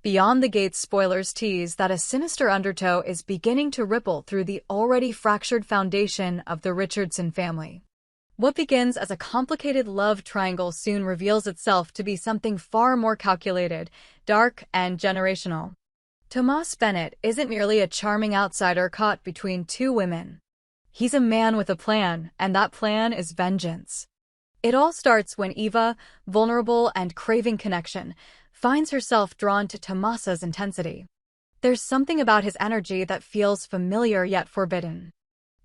Beyond the Gates spoilers tease that a sinister undertow is beginning to ripple through the already fractured foundation of the Richardson family. What begins as a complicated love triangle soon reveals itself to be something far more calculated, dark, and generational. Tomas Bennett isn't merely a charming outsider caught between two women. He's a man with a plan, and that plan is vengeance. It all starts when Eva, vulnerable and craving connection, finds herself drawn to Tomas's intensity. There's something about his energy that feels familiar yet forbidden.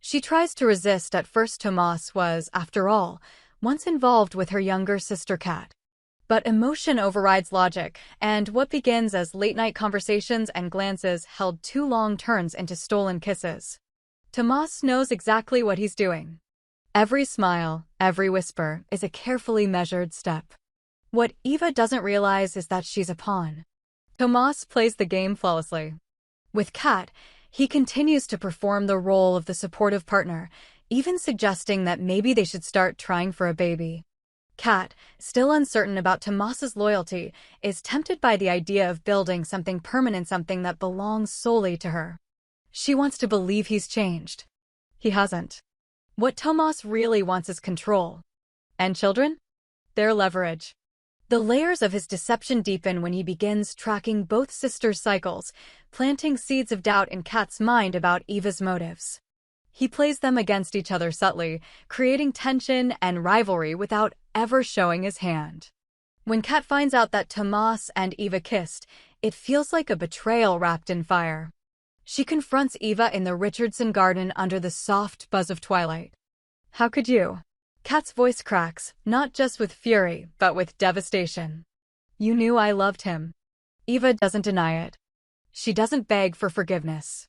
She tries to resist at first. Tomas was, after all, once involved with her younger sister Kat. But emotion overrides logic, and what begins as late-night conversations and glances held too long turns into stolen kisses. Tomas knows exactly what he's doing. Every smile, every whisper is a carefully measured step. What Eva doesn't realize is that she's a pawn. Tomas plays the game flawlessly. With Kat, he continues to perform the role of the supportive partner, even suggesting that maybe they should start trying for a baby. Kat, still uncertain about Tomas's loyalty, is tempted by the idea of building something permanent, something that belongs solely to her. She wants to believe he's changed. He hasn't. What Tomas really wants is control. And children? Their leverage. The layers of his deception deepen when he begins tracking both sisters' cycles, planting seeds of doubt in Kat's mind about Eva's motives. He plays them against each other subtly, creating tension and rivalry without ever showing his hand. When Kat finds out that Tomas and Eva kissed, it feels like a betrayal wrapped in fire. She confronts Eva in the Richardson garden under the soft buzz of twilight. "How could you?" Kat's voice cracks, not just with fury, but with devastation. "You knew I loved him." Eva doesn't deny it. She doesn't beg for forgiveness.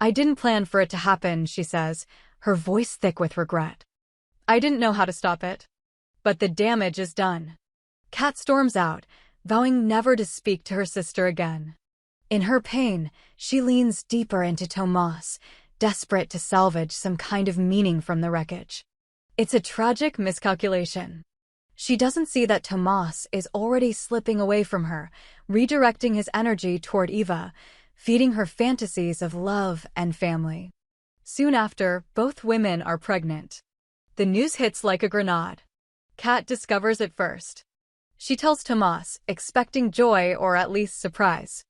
"I didn't plan for it to happen," she says, her voice thick with regret. "I didn't know how to stop it. But the damage is done." Kat storms out, vowing never to speak to her sister again. In her pain, she leans deeper into Tomas, desperate to salvage some kind of meaning from the wreckage. It's a tragic miscalculation. She doesn't see that Tomas is already slipping away from her, redirecting his energy toward Eva, feeding her fantasies of love and family. Soon after, both women are pregnant. The news hits like a grenade. Kat discovers it first. She tells Tomas, expecting joy or at least surprise.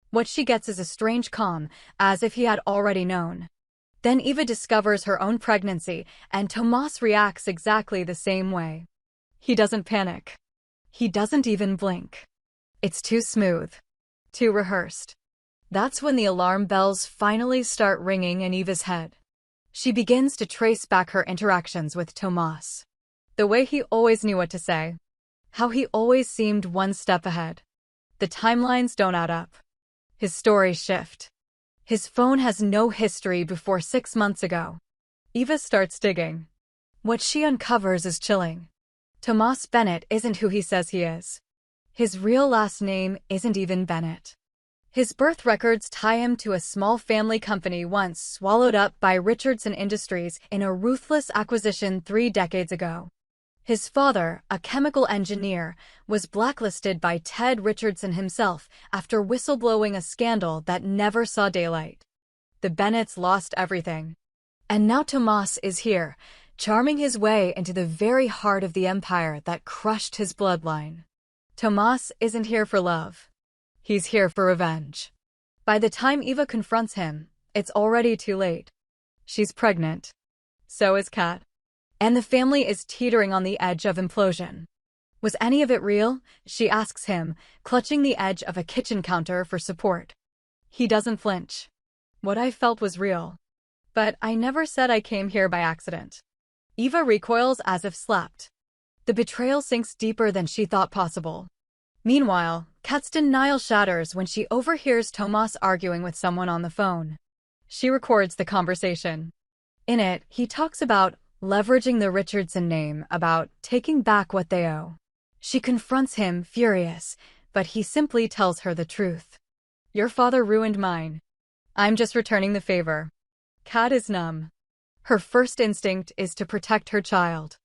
What she gets is a strange calm, as if he had already known. Then Eva discovers her own pregnancy, and Tomas reacts exactly the same way. He doesn't panic. He doesn't even blink. It's too smooth. Too rehearsed. That's when the alarm bells finally start ringing in Eva's head. She begins to trace back her interactions with Tomas. The way he always knew what to say. How he always seemed one step ahead. The timelines don't add up. His stories shift. His phone has no history before 6 months ago. Eva starts digging. What she uncovers is chilling. Tomas Bennett isn't who he says he is. His real last name isn't even Bennett. His birth records tie him to a small family company once swallowed up by Richardson Industries in a ruthless acquisition 3 decades ago. His father, a chemical engineer, was blacklisted by Ted Richardson himself after whistleblowing a scandal that never saw daylight. The Bennetts lost everything. And now Tomas is here, charming his way into the very heart of the empire that crushed his bloodline. Tomas isn't here for love. He's here for revenge. By the time Eva confronts him, it's already too late. She's pregnant. So is Kat. And the family is teetering on the edge of implosion. Was any of it real? She asks him, clutching the edge of a kitchen counter for support. He doesn't flinch. What I felt was real. But I never said I came here by accident. Eva recoils as if slapped. The betrayal sinks deeper than she thought possible. Meanwhile, Kat's denial shatters when she overhears Tomas arguing with someone on the phone. She records the conversation. In it, he talks about leveraging the Richardson name, about taking back what they owe. She confronts him, furious, but he simply tells her the truth. "Your father ruined mine. I'm just returning the favor." Kat is numb. Her first instinct is to protect her child.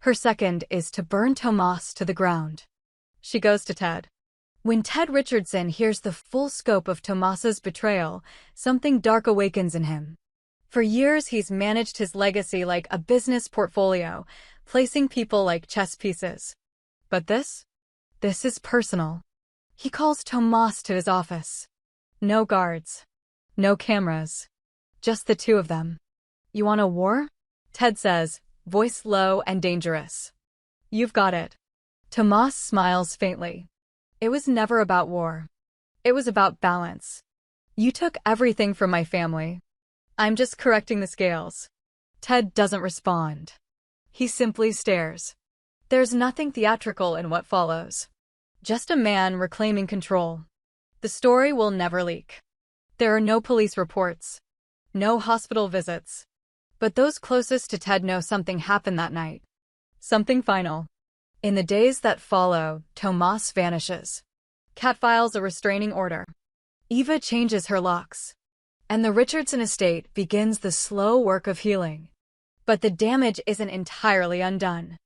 Her second is to burn Tomas to the ground. She goes to Ted. When Ted Richardson hears the full scope of Tomas's betrayal, something dark awakens in him. For years, he's managed his legacy like a business portfolio, placing people like chess pieces. But this is personal. He calls Tomas to his office. No guards. No cameras. Just the two of them. "You want a war?" Ted says, voice low and dangerous. "You've got it." Tomas smiles faintly. "It was never about war. It was about balance. You took everything from my family. I'm just correcting the scales." Ted doesn't respond. He simply stares. There's nothing theatrical in what follows. Just a man reclaiming control. The story will never leak. There are no police reports. No hospital visits. But those closest to Ted know something happened that night. Something final. In the days that follow, Tomas vanishes. Kat files a restraining order. Eva changes her locks. And the Richardson estate begins the slow work of healing. But the damage isn't entirely undone.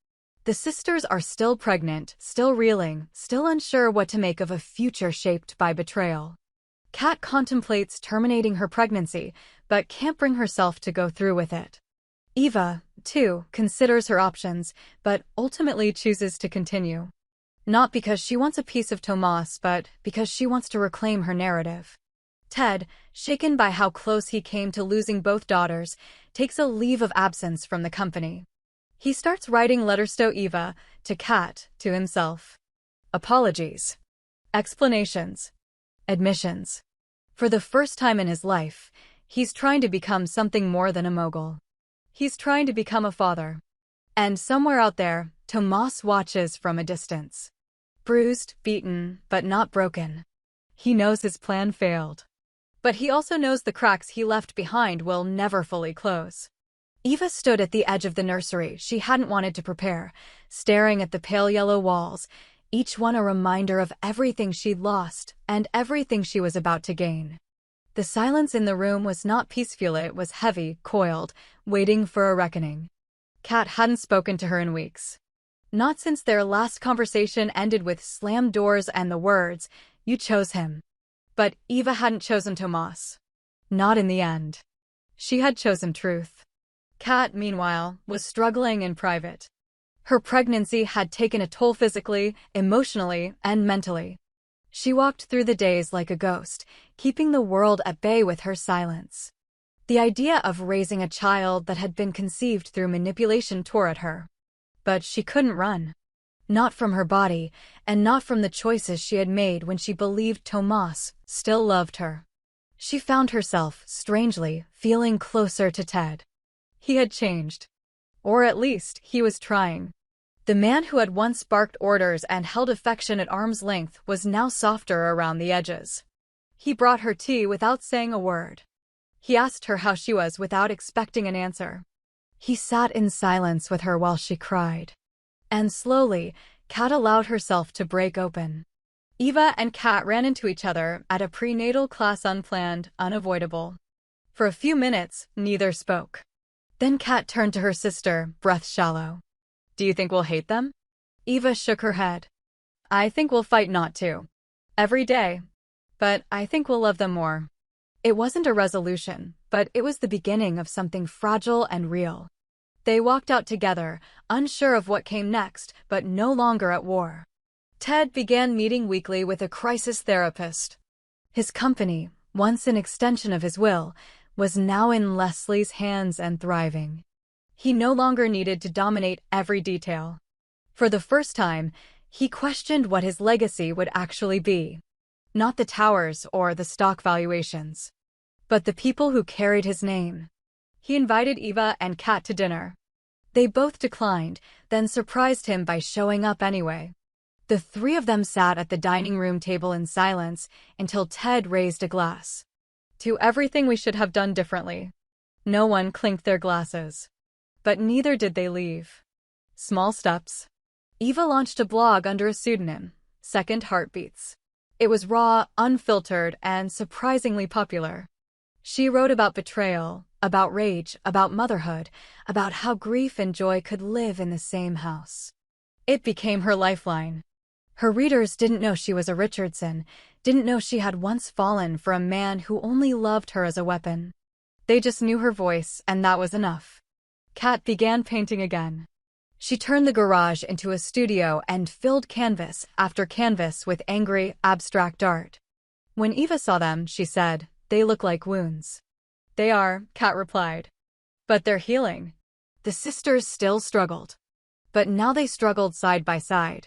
The sisters are still pregnant, still reeling, still unsure what to make of a future shaped by betrayal. Kat contemplates terminating her pregnancy, but can't bring herself to go through with it. Eva, too, considers her options, but ultimately chooses to continue. Not because she wants a piece of Tomas, but because she wants to reclaim her narrative. Ted, shaken by how close he came to losing both daughters, takes a leave of absence from the company. He starts writing letters to Eva, to Kat, to himself. Apologies. Explanations. Admissions. For the first time in his life, he's trying to become something more than a mogul. He's trying to become a father. And somewhere out there, Tomas watches from a distance. Bruised, beaten, but not broken. He knows his plan failed. But he also knows the cracks he left behind will never fully close. Eva stood at the edge of the nursery she hadn't wanted to prepare, staring at the pale yellow walls, each one a reminder of everything she'd lost and everything she was about to gain. The silence in the room was not peaceful, it was heavy, coiled, waiting for a reckoning. Kat hadn't spoken to her in weeks. Not since their last conversation ended with slammed doors and the words, "You chose him." But Eva hadn't chosen Tomas. Not in the end. She had chosen truth. Kat, meanwhile, was struggling in private. Her pregnancy had taken a toll physically, emotionally, and mentally. She walked through the days like a ghost, keeping the world at bay with her silence. The idea of raising a child that had been conceived through manipulation tore at her. But she couldn't run. Not from her body, and not from the choices she had made when she believed Tomas still loved her. She found herself, strangely, feeling closer to Ted. He had changed. Or at least, he was trying. The man who had once barked orders and held affection at arm's length was now softer around the edges. He brought her tea without saying a word. He asked her how she was without expecting an answer. He sat in silence with her while she cried. And slowly, Kat allowed herself to break open. Eva and Kat ran into each other at a prenatal class, unplanned, unavoidable. For a few minutes, neither spoke. Then Kat turned to her sister, breath shallow. "Do you think we'll hate them?" Eva shook her head. "I think we'll fight not to. Every day. But I think we'll love them more." It wasn't a resolution, but it was the beginning of something fragile and real. They walked out together, unsure of what came next, but no longer at war. Ted began meeting weekly with a crisis therapist. His company, once an extension of his will, was now in Leslie's hands and thriving. He no longer needed to dominate every detail. For the first time, he questioned what his legacy would actually be. Not the towers or the stock valuations, but the people who carried his name. He invited Eva and Kat to dinner. They both declined, then surprised him by showing up anyway. The three of them sat at the dining room table in silence until Ted raised a glass. "To everything we should have done differently." No one clinked their glasses. But neither did they leave. Small steps. Eva launched a blog under a pseudonym, Second Heartbeats. It was raw, unfiltered, and surprisingly popular. She wrote about betrayal, about rage, about motherhood, about how grief and joy could live in the same house. It became her lifeline. Her readers didn't know she was a Richardson, didn't know she had once fallen for a man who only loved her as a weapon. They just knew her voice, and that was enough. Kat began painting again. She turned the garage into a studio and filled canvas after canvas with angry, abstract art. When Eva saw them, she said, "They look like wounds." "They are," Kat replied. "But they're healing." The sisters still struggled. But now they struggled side by side.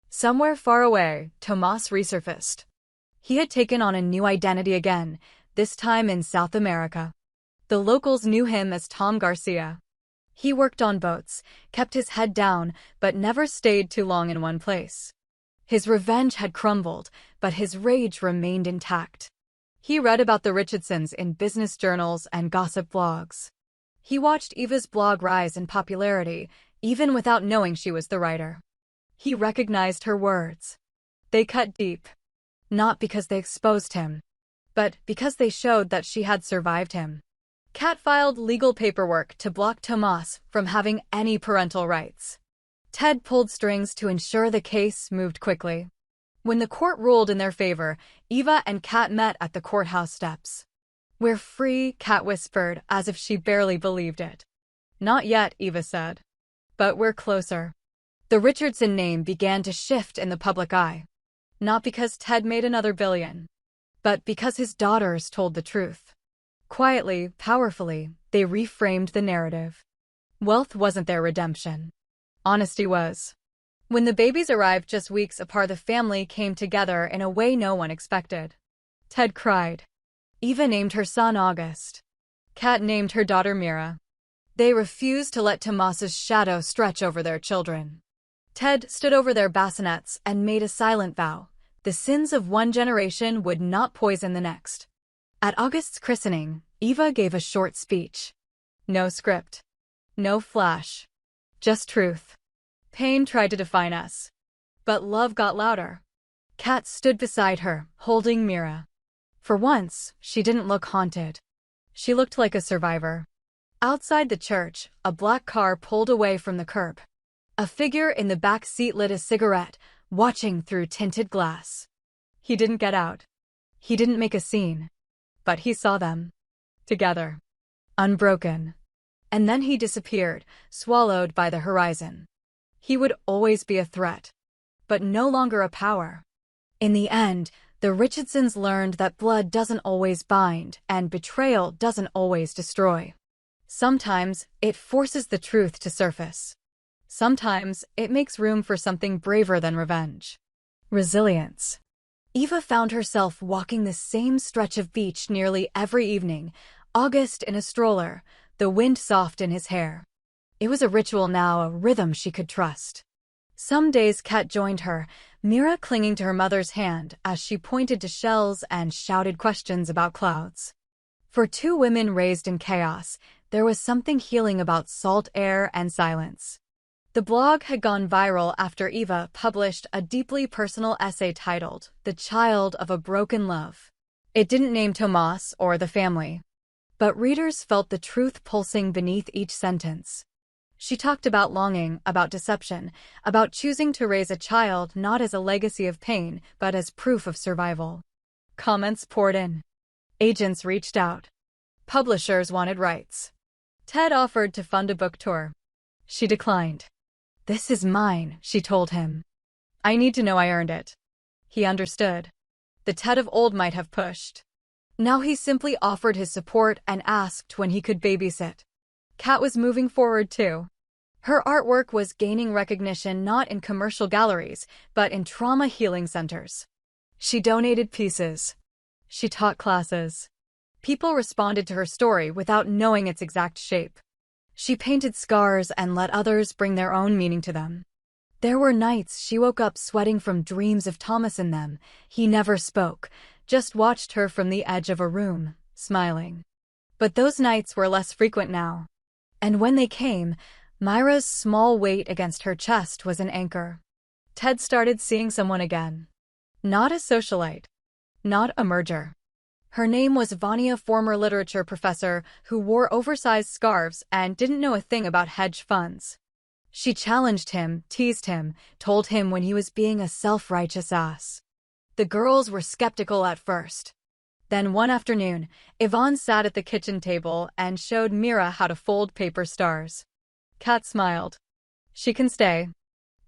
Somewhere far away, Tomas resurfaced. He had taken on a new identity again, this time in South America. The locals knew him as Tom Garcia. He worked on boats, kept his head down, but never stayed too long in one place. His revenge had crumbled, but his rage remained intact. He read about the Richardsons in business journals and gossip blogs. He watched Eva's blog rise in popularity, even without knowing she was the writer. He recognized her words. They cut deep. Not because they exposed him, but because they showed that she had survived him. Kat filed legal paperwork to block Tomas from having any parental rights. Ted pulled strings to ensure the case moved quickly. When the court ruled in their favor, Eva and Kat met at the courthouse steps. "We're free," Kat whispered, as if she barely believed it. "Not yet," Eva said. "But we're closer." The Richardson name began to shift in the public eye. Not because Ted made another billion, but because his daughters told the truth. Quietly, powerfully, they reframed the narrative. Wealth wasn't their redemption. Honesty was. When the babies arrived just weeks apart, the family came together in a way no one expected. Ted cried. Eva named her son August. Kat named her daughter Mira. They refused to let Tomas's shadow stretch over their children. Ted stood over their bassinets and made a silent vow. The sins of one generation would not poison the next. At August's christening, Eva gave a short speech. No script. No flash. Just truth. Pain tried to define us. But love got louder. Kat stood beside her, holding Mira. For once, she didn't look haunted. She looked like a survivor. Outside the church, a black car pulled away from the curb. A figure in the back seat lit a cigarette, watching through tinted glass. He didn't get out. He didn't make a scene. But he saw them. Together. Unbroken. And then he disappeared, swallowed by the horizon. He would always be a threat. But no longer a power. In the end, the Richardsons learned that blood doesn't always bind, and betrayal doesn't always destroy. Sometimes, it forces the truth to surface. Sometimes, it makes room for something braver than revenge. Resilience. Eva found herself walking the same stretch of beach nearly every evening, August in a stroller, the wind soft in his hair. It was a ritual now, a rhythm she could trust. Some days Kat joined her, Mira clinging to her mother's hand as she pointed to shells and shouted questions about clouds. For two women raised in chaos, there was something healing about salt air and silence. The blog had gone viral after Eva published a deeply personal essay titled, "The Child of a Broken Love." It didn't name Tomas or the family. But readers felt the truth pulsing beneath each sentence. She talked about longing, about deception, about choosing to raise a child not as a legacy of pain, but as proof of survival. Comments poured in. Agents reached out. Publishers wanted rights. Ted offered to fund a book tour. She declined. "This is mine," she told him. "I need to know I earned it." He understood. The Ted of old might have pushed. Now he simply offered his support and asked when he could babysit. Kat was moving forward too. Her artwork was gaining recognition not in commercial galleries, but in trauma healing centers. She donated pieces. She taught classes. People responded to her story without knowing its exact shape. She painted scars and let others bring their own meaning to them. There were nights she woke up sweating from dreams of Tomas in them. He never spoke, just watched her from the edge of a room, smiling. But those nights were less frequent now. And when they came, Myra's small weight against her chest was an anchor. Ted started seeing someone again. Not a socialite. Not a merger. Her name was Vanya, former literature professor who wore oversized scarves and didn't know a thing about hedge funds. She challenged him, teased him, told him when he was being a self-righteous ass. The girls were skeptical at first. Then one afternoon, Yvonne sat at the kitchen table and showed Mira how to fold paper stars. Kat smiled. She can stay.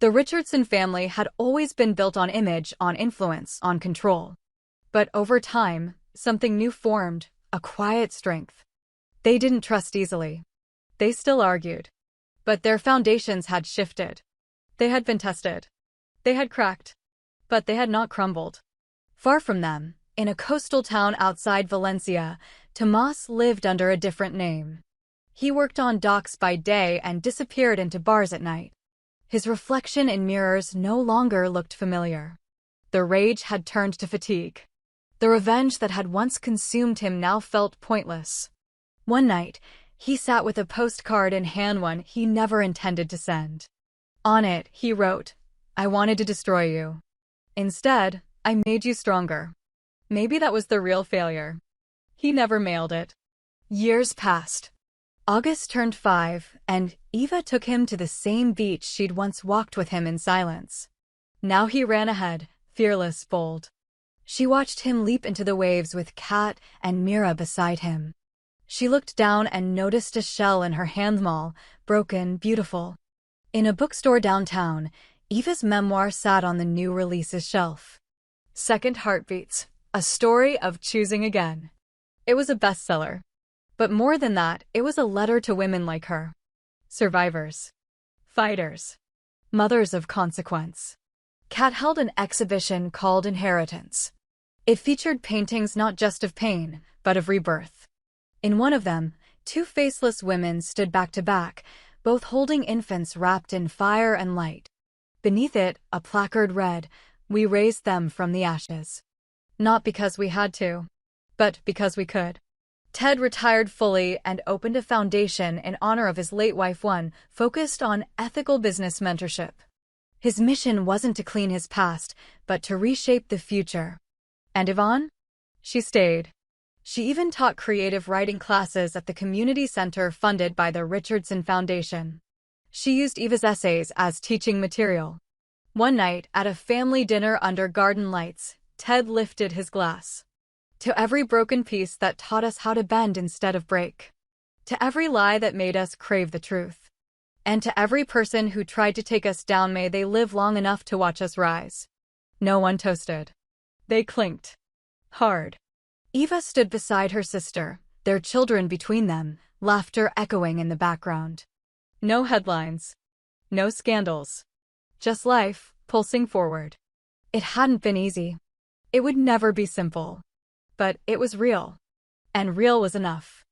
The Richardson family had always been built on image, on influence, on control. But over time, something new formed, a quiet strength. They didn't trust easily. They still argued. But their foundations had shifted. They had been tested. They had cracked. But they had not crumbled. Far from them, in a coastal town outside Valencia, Tomas lived under a different name. He worked on docks by day and disappeared into bars at night. His reflection in mirrors no longer looked familiar. The rage had turned to fatigue. The revenge that had once consumed him now felt pointless. One night, he sat with a postcard in hand, one he never intended to send. On it, he wrote, "I wanted to destroy you. Instead, I made you stronger." Maybe that was the real failure. He never mailed it. Years passed. August turned 5, and Eva took him to the same beach she'd once walked with him in silence. Now he ran ahead, fearless, bold. She watched him leap into the waves with Kat and Mira beside him. She looked down and noticed a shell in her handmall, broken, beautiful. In a bookstore downtown, Eva's memoir sat on the new releases shelf. Second Heartbeats, a story of choosing again. It was a bestseller. But more than that, it was a letter to women like her. Survivors. Fighters. Mothers of consequence. Kat held an exhibition called Inheritance. It featured paintings not just of pain, but of rebirth. In one of them, two faceless women stood back to back, both holding infants wrapped in fire and light. Beneath it, a placard read, "We raised them from the ashes." Not because we had to, but because we could. Ted retired fully and opened a foundation in honor of his late wife, one focused on ethical business mentorship. His mission wasn't to clean his past, but to reshape the future. And Yvonne? She stayed. She even taught creative writing classes at the community center funded by the Richardson Foundation. She used Eva's essays as teaching material. One night, at a family dinner under garden lights, Ted lifted his glass. To every broken piece that taught us how to bend instead of break. To every lie that made us crave the truth. And to every person who tried to take us down, may they live long enough to watch us rise. No one toasted. They clinked. Hard. Eva stood beside her sister, their children between them, laughter echoing in the background. No headlines. No scandals. Just life, pulsing forward. It hadn't been easy. It would never be simple. But it was real. And real was enough.